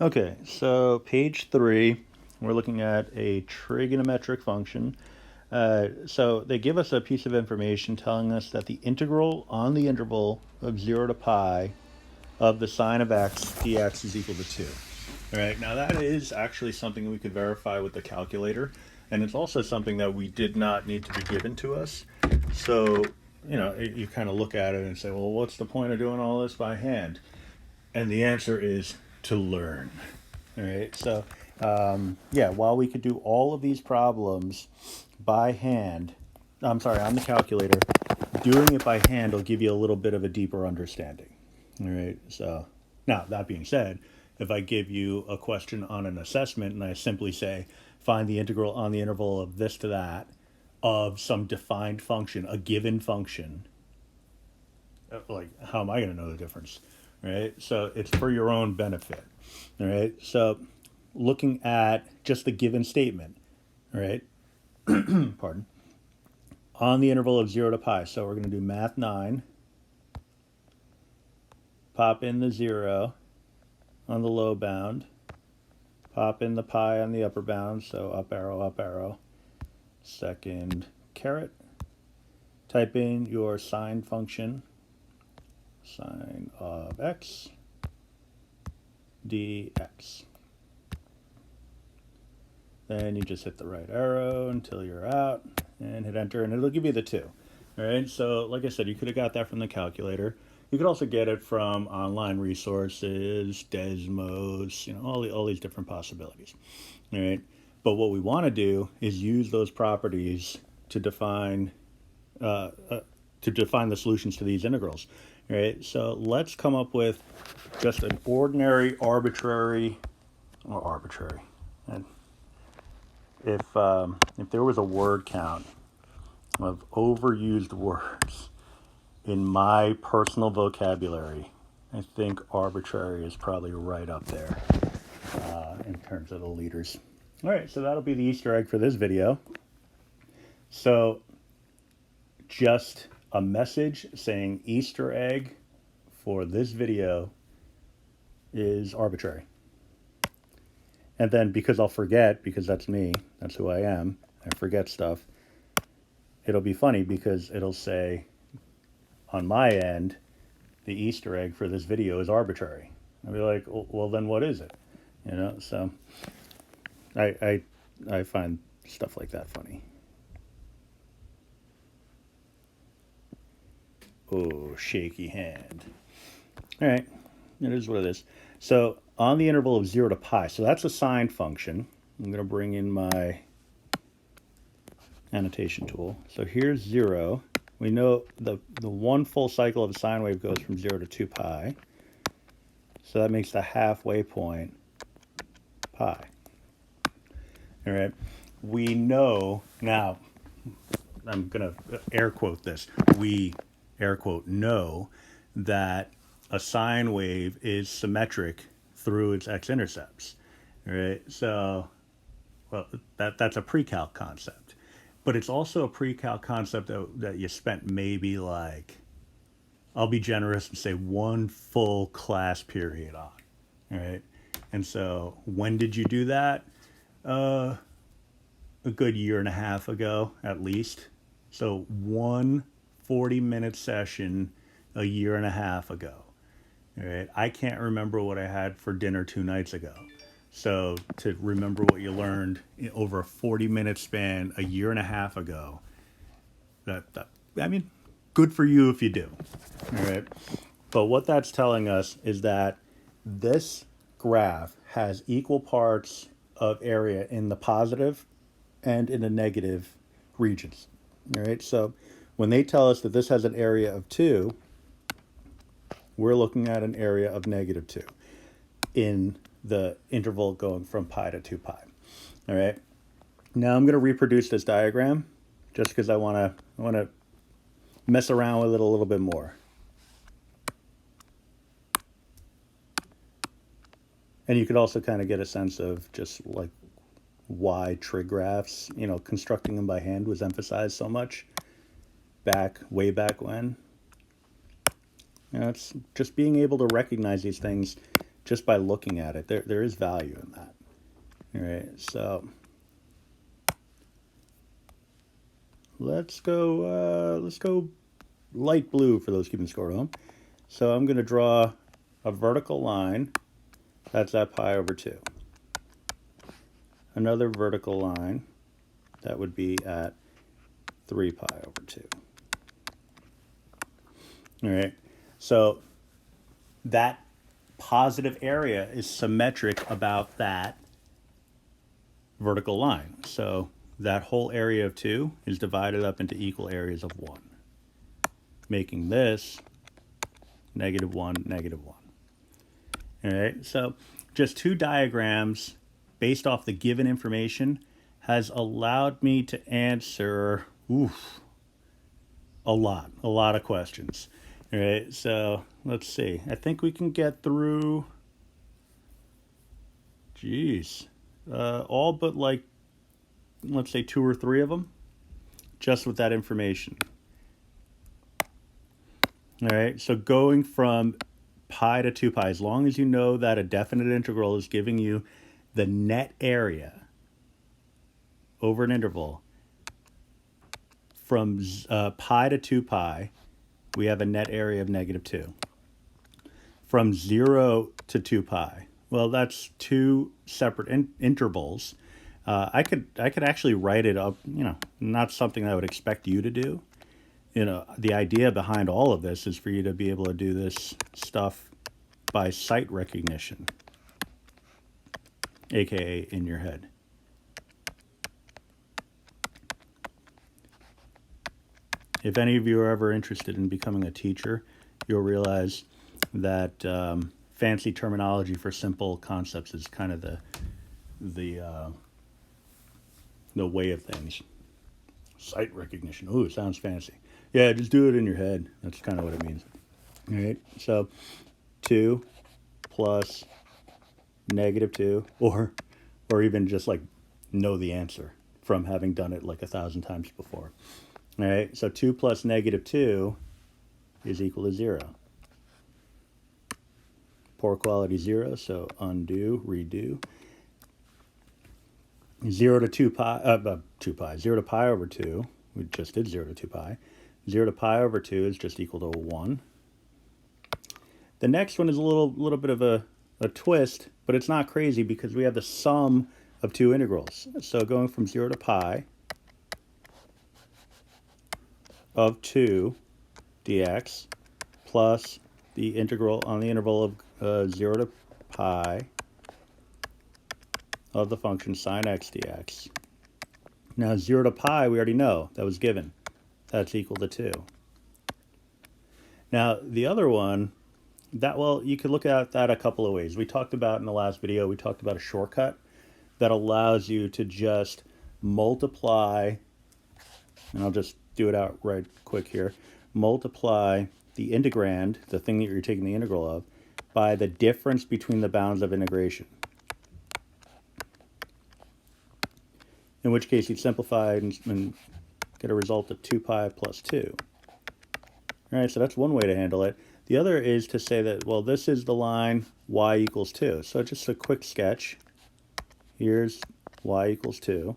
Okay, so page 3, we're looking at a trigonometric function. So they give us a piece of information telling us that the integral on the interval of 0 to pi of the sine of x dx is equal to 2. All right, now that is actually something we could verify with the calculator, and it's also something that we did not need to be given to us. So, you kind of look at it and say, well, what's the point of doing all this by hand? And the answer is to learn. All right, so yeah, while we could do all of these problems by hand, I'm sorry, on the calculator, doing it by hand will give you a little bit of a deeper understanding. All right, so now that being said, if I give you a question on an assessment and I simply say, find the integral on the interval of this to that of some defined function, a given function, like, how am I going to know the difference? Right? So it's for your own benefit. All right. So looking at just the given statement, all right, pardon, on the interval of 0 to pi. So we're going to do math 9, pop in the 0 on the low bound, pop in the pi on the upper bound. So up arrow, second caret. Type in your sine function, sine of x dx. Then you just hit the right arrow until you're out and hit enter, and it'll give you the 2. All right, so like I said, you could have got that from the calculator. You could also get it from online resources, Desmos, all these different possibilities. All right, but what we want to do is use those properties to define the solutions to these integrals. All right, so let's come up with just an ordinary arbitrary, and if there was a word count of overused words in my personal vocabulary, I think arbitrary is probably right up there in terms of the leaders. All right, so that'll be the Easter egg for this video. So just a message saying Easter egg for this video is arbitrary. And then because I'll forget, because that's me, that's who I am, I forget stuff, it'll be funny because it'll say on my end, the Easter egg for this video is arbitrary. I'll be like, well, then what is it? So I find stuff like that funny. Oh, shaky hand. All right, it is what it is. So on the interval of 0 to pi, so that's a sine function. I'm going to bring in my annotation tool. So here's 0. We know the one full cycle of a sine wave goes from 0 to 2 pi. So that makes the halfway point pi. All right. We know now, I'm going to air quote this. We, air quote, know that a sine wave is symmetric through its x-intercepts. All right. So, well, that's a pre-calc concept. But it's also a pre-calc concept that you spent maybe like, I'll be generous and say 1 full class period on. All right. And so when did you do that? A good year and a half ago, at least. So one 40-minute session a year and a half ago. All right. I can't remember what I had for dinner 2 nights ago. So to remember what you learned over a 40-minute span a year and a half ago, I mean, good for you if you do. All right. But what that's telling us is that this graph has equal parts of area in the positive and in the negative regions. All right. So when they tell us that this has an area of 2, we're looking at an area of negative 2 in the interval going from pi to 2 pi. All right. Now I'm going to reproduce this diagram just because I want to mess around with it a little bit more. And you could also kind of get a sense of just like why trig graphs, constructing them by hand was emphasized so much way back when. It's just being able to recognize these things just by looking at it. There is value in that. All right, so let's go light blue for those keeping score at home. So I'm going to draw a vertical line. That's at pi over 2. Another vertical line. That would be at 3 pi over 2. All right. So that positive area is symmetric about that vertical line. So that whole area of 2 is divided up into equal areas of 1, making this -1, -1. All right, so just 2 diagrams based off the given information has allowed me to answer a lot of questions. All right, so let's see. I think we can get through, all but like, let's say 2 or 3 of them, just with that information. All right, so going from pi to 2 pi, as long as you know that a definite integral is giving you the net area over an interval, from pi to 2 pi, we have a net area of -2. From 0 to 2 pi, well, that's 2 separate intervals. I could actually write it up, not something I would expect you to do. The idea behind all of this is for you to be able to do this stuff by sight recognition, aka in your head. If any of you are ever interested in becoming a teacher, you'll realize that fancy terminology for simple concepts is kind of the way of things. Sight recognition. Ooh, sounds fancy. Yeah, just do it in your head. That's kind of what it means. All right, so 2 plus -2, or even just like know the answer from having done it like 1,000 times before. All right, so 2 plus -2 is equal to 0. Poor quality 0, so undo, redo. 0 to 2 pi, 2 pi, 0 to pi over 2, we just did 0 to 2 pi. 0 to pi over 2 is just equal to 1. The next one is a little bit of a twist, but it's not crazy because we have the sum of 2 integrals. So going from 0 to pi of 2 dx plus the integral on the interval of 0 to pi of the function sine x dx. Now 0 to pi we already know, that was given. That's equal to 2. Now the other one, you could look at that a couple of ways. We talked about in the last video, we talked about a shortcut that allows you to just multiply, and I'll just do it out right quick here, multiply the integrand, the thing that you're taking the integral of, by the difference between the bounds of integration. In which case you'd simplify and get a result of 2 pi plus 2. All right, so that's one way to handle it. The other is to say that, well, this is the line y equals 2. So just a quick sketch. Here's y equals 2,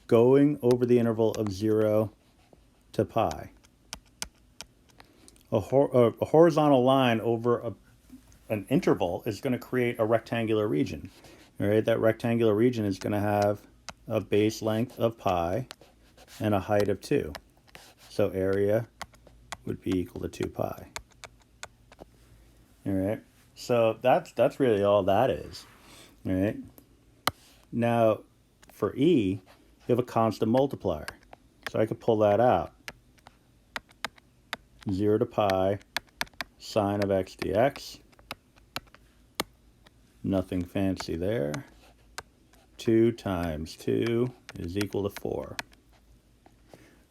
going over the interval of 0 to pi. A horizontal line over an interval is going to create a rectangular region. All right, that rectangular region is going to have a base length of pi and a height of 2. So area would be equal to 2 pi. All right, so that's really all that is. All right, now for e, you have a constant multiplier. So I could pull that out. 0 to pi sine of x dx. Nothing fancy there. 2 times 2 is equal to 4.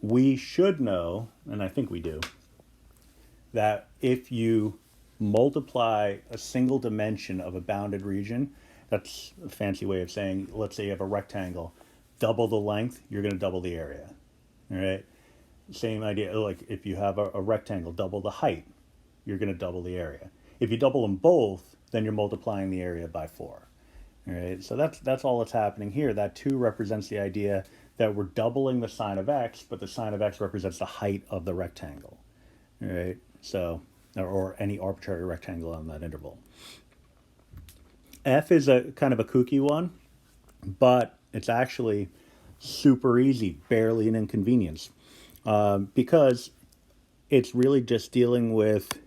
We should know, and I think we do, that if you multiply a single dimension of a bounded region, that's a fancy way of saying, let's say you have a rectangle, double the length, you're going to double the area. All right? Same idea, like if you have a rectangle, double the height, you're going to double the area. If you double them both, then you're multiplying the area by 4. All right, so that's all that's happening here. That 2 represents the idea that we're doubling the sine of x, but the sine of x represents the height of the rectangle. All right, so, or any arbitrary rectangle on that interval. F is a kind of a kooky one, but it's actually super easy, barely an inconvenience, because it's really just dealing with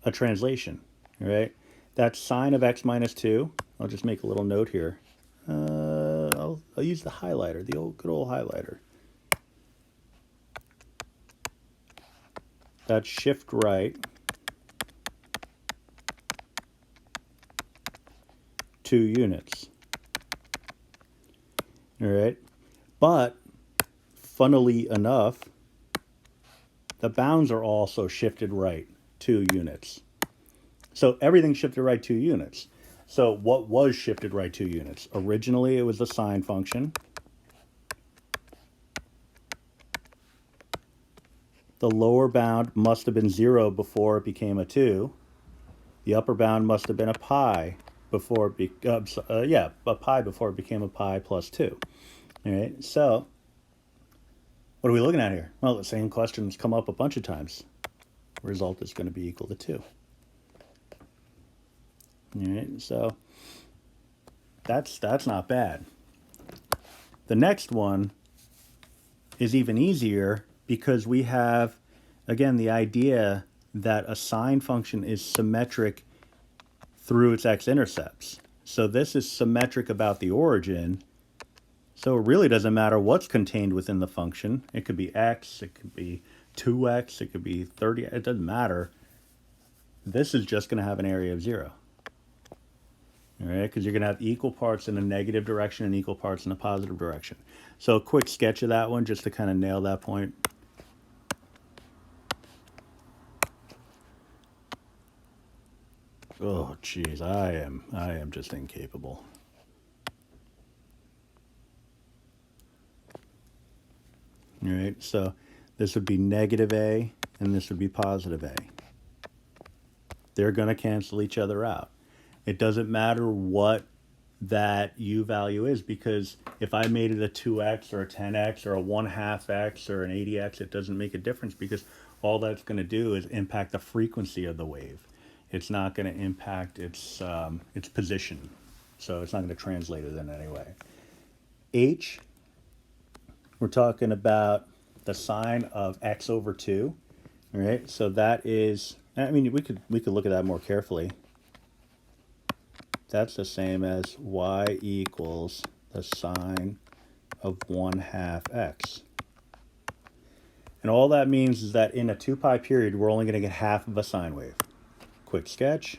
a translation, right? That's sine of x minus 2. I'll just make a little note here. I'll use the highlighter, the good old highlighter. That's shift right 2 units. All right, but funnily enough, the bounds are also shifted right 2 units. So everything shifted right 2 units. So what was shifted right 2 units? Originally, it was the sine function. The lower bound must have been 0 before it became a 2. The upper bound must have been a pi before it a pi before it became a pi plus 2. All right, so what are we looking at here? Well, the same questions come up a bunch of times. The result is going to be equal to 2. All right, so that's not bad. The next one is even easier because we have, again, the idea that a sine function is symmetric through its x-intercepts. So this is symmetric about the origin. So it really doesn't matter what's contained within the function. It could be x, it could be 2x, it could be 30. It doesn't matter. This is just going to have an area of 0. All right, because you're going to have equal parts in the negative direction and equal parts in the positive direction. So a quick sketch of that one just to kind of nail that point. Oh, geez, I am just incapable. All right, so this would be negative a, and this would be positive a. They're going to cancel each other out. It doesn't matter what that u value is, because if I made it a 2x or a 10x or a 1/2 x or an 80x, it doesn't make a difference, because all that's going to do is impact the frequency of the wave. It's not going to impact its position, so it's not going to translate it in any way. H, we're talking about the sine of x over 2. All right, so that is, I mean, we could look at that more carefully. That's the same as y equals the sine of 1/2 x. And all that means is that in a 2 pi period, we're only going to get half of a sine wave. Quick sketch.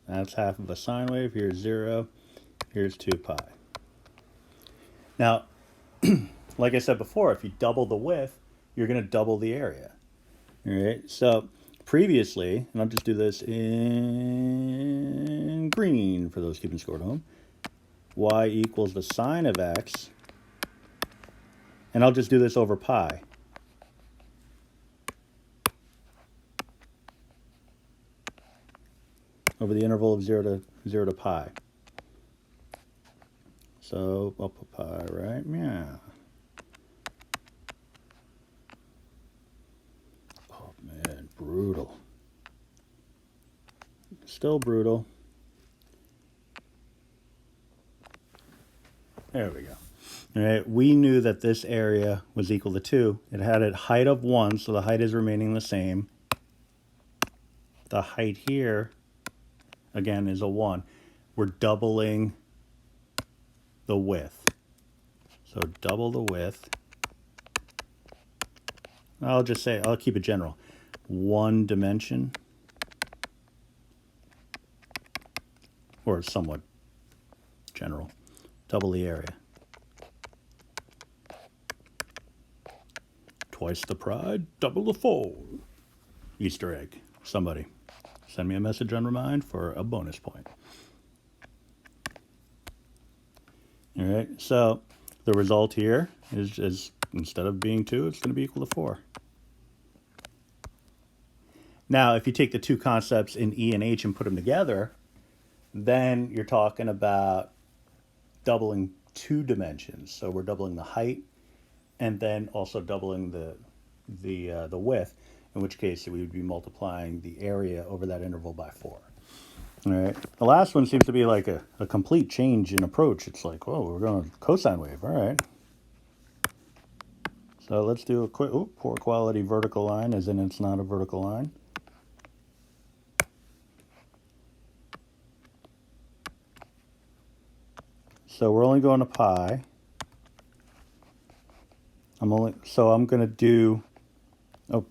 That's half of a sine wave. Here's 0. Here's 2 pi. Now, like I said before, if you double the width, you're going to double the area. All right, so previously, and I'll just do this in green for those keeping score at home, y equals the sine of x, and I'll just do this over pi. Over the interval of 0 to pi. So I'll put pi, right? Yeah. Oh man, brutal. Still brutal. There we go. All right, we knew that this area was equal to 2. It had a height of 1, so the height is remaining the same. The height here, again, is a 1. We're doubling the width. So double the width. I'll just say, I'll keep it general. 1 dimension, or somewhat general. Double the area. Twice the pride, double the fold. Easter egg. Somebody send me a message on Remind for a bonus point. All right, so the result here is instead of being 2, it's going to be equal to 4. Now, if you take the two concepts in E and H and put them together, then you're talking about doubling 2 dimensions. So we're doubling the height and then also doubling the width, in which case we would be multiplying the area over that interval by 4. All right. The last one seems to be like a complete change in approach. It's like, oh, we're going to cosine wave. All right. So let's do a quick, poor quality vertical line, as in it's not a vertical line. So we're only going to pi. I'm going to do, that's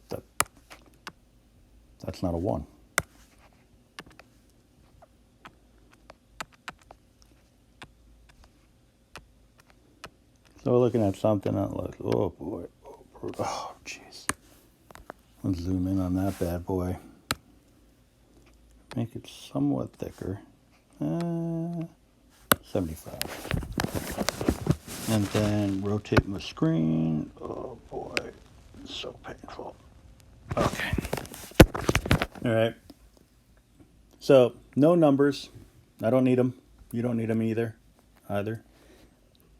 not a 1. So we're looking at something that looks, oh boy, oh jeez. Let's zoom in on that bad boy. Make it somewhat thicker. 75. And then rotate my screen. Oh boy, it's so painful. Okay. All right. So no numbers. I don't need them. You don't need them either.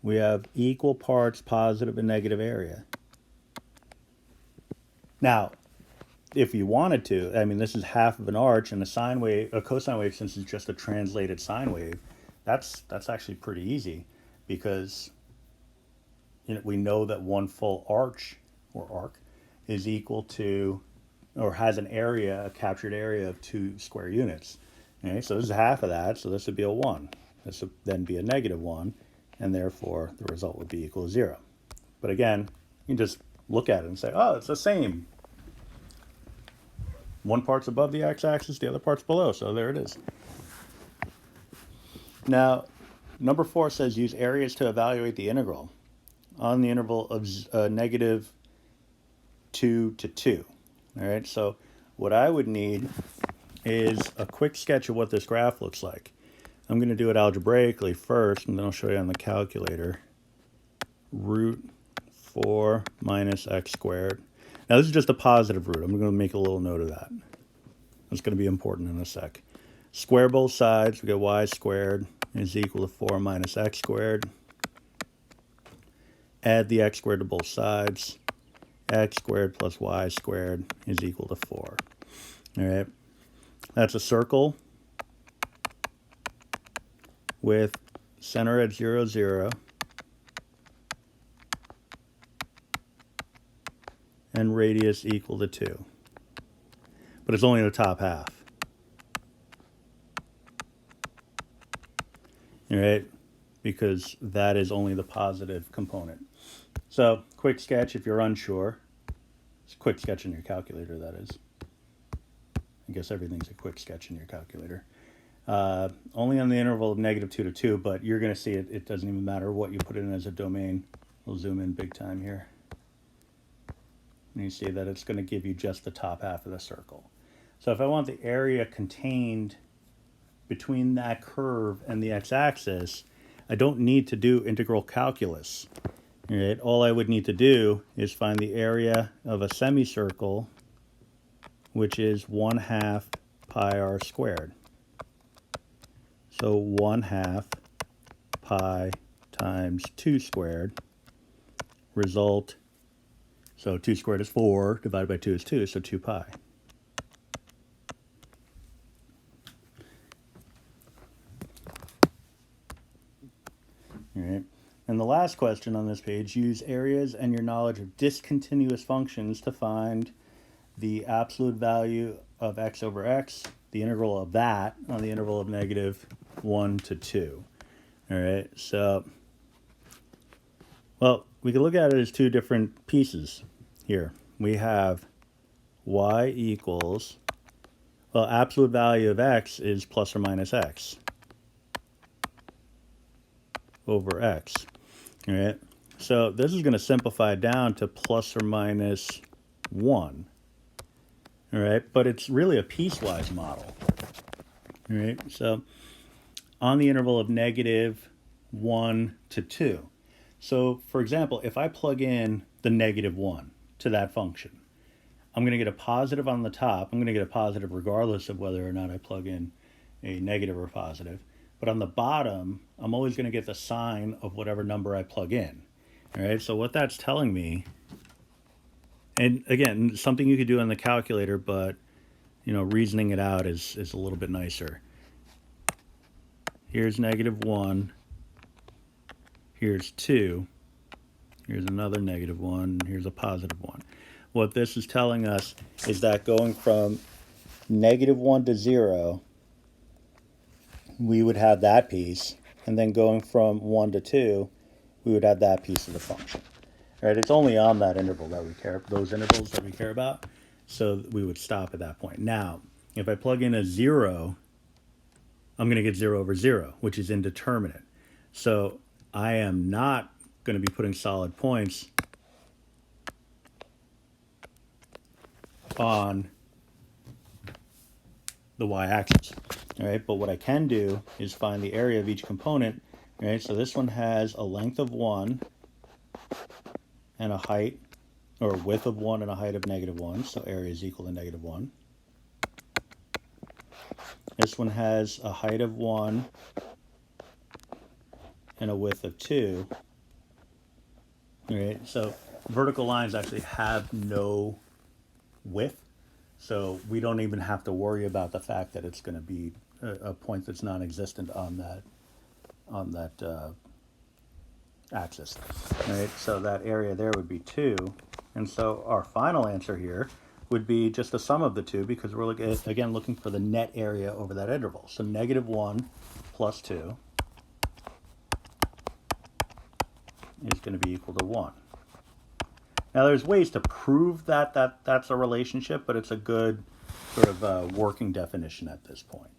We have equal parts positive and negative area. Now, if you wanted to, I mean, this is half of an arch, and a cosine wave, since it's just a translated sine wave, that's actually pretty easy, because we know that one full arch or arc is equal to, or has an area, a captured area of 2 square units. Okay, so this is half of that, so this would be a 1. This would then be a -1, and therefore the result would be equal to 0. But again, you can just look at it and say, oh, it's the same. One part's above the x-axis, the other part's below, so there it is. Now, number 4 says use areas to evaluate the integral on the interval of -2 to 2. All right, so what I would need is a quick sketch of what this graph looks like. I'm going to do it algebraically first, and then I'll show you on the calculator. Root 4 minus x squared. Now this is just a positive root. I'm going to make a little note of that. That's going to be important in a sec. Square both sides. We get y squared is equal to 4 minus x squared. Add the x squared to both sides. X squared plus y squared is equal to 4. All right. That's a circle with center at 0, 0. And radius equal to 2. But it's only the top half. All right? Because that is only the positive component. So, quick sketch if you're unsure. It's a quick sketch in your calculator, that is. I guess everything's a quick sketch in your calculator. Only on the interval of -2 to 2, but you're going to see it doesn't even matter what you put in as a domain. We'll zoom in big time here. And you see that it's going to give you just the top half of the circle. So if I want the area contained between that curve and the x-axis, I don't need to do integral calculus. All right? All I would need to do is find the area of a semicircle, which is 1/2 pi r squared. So 1/2 pi times 2 squared. Result, so 2 squared is 4, divided by 2 is 2, so 2 pi. All right. And the last question on this page, use areas and your knowledge of discontinuous functions to find the absolute value of x over x, the integral of that on the interval of -1 to 2. All right, so, well, we can look at it as 2 different pieces here. We have y equals, well, absolute value of x is plus or minus x over x. All right, so this is going to simplify down to plus or minus 1. All right, but it's really a piecewise model. All right, so on the interval of -1 to 2. So for example, if I plug in the -1 to that function, I'm going to get a positive on the top. I'm going to get a positive regardless of whether or not I plug in a negative or positive. But on the bottom, I'm always going to get the sign of whatever number I plug in. All right, so what that's telling me, and again, something you could do on the calculator, but reasoning it out is a little bit nicer. Here's -1. Here's 2. Here's another -1. Here's a +1. What this is telling us is that going from -1 to 0, we would have that piece, and then going from 1 to 2, we would have that piece of the function. All right, it's only on that interval that we care, those intervals that we care about, so we would stop at that point. Now, if I plug in a 0, I'm going to get 0 over 0, which is indeterminate. So I am not going to be putting solid points on the y-axis. All right, but what I can do is find the area of each component. All right, so this one has a length of 1 and a height, or a width of 1 and a height of -1, so area is equal to -1. This one has a height of 1 and a width of 2. All right, so vertical lines actually have no width, so we don't even have to worry about the fact that it's going to be a point that's non-existent on that axis. All right, so that area there would be 2, and so our final answer here would be just the sum of the two, because we're again looking for the net area over that interval. So -1 plus 2 is going to be equal to 1. Now there's ways to prove that that's a relationship, but it's a good sort of working definition at this point.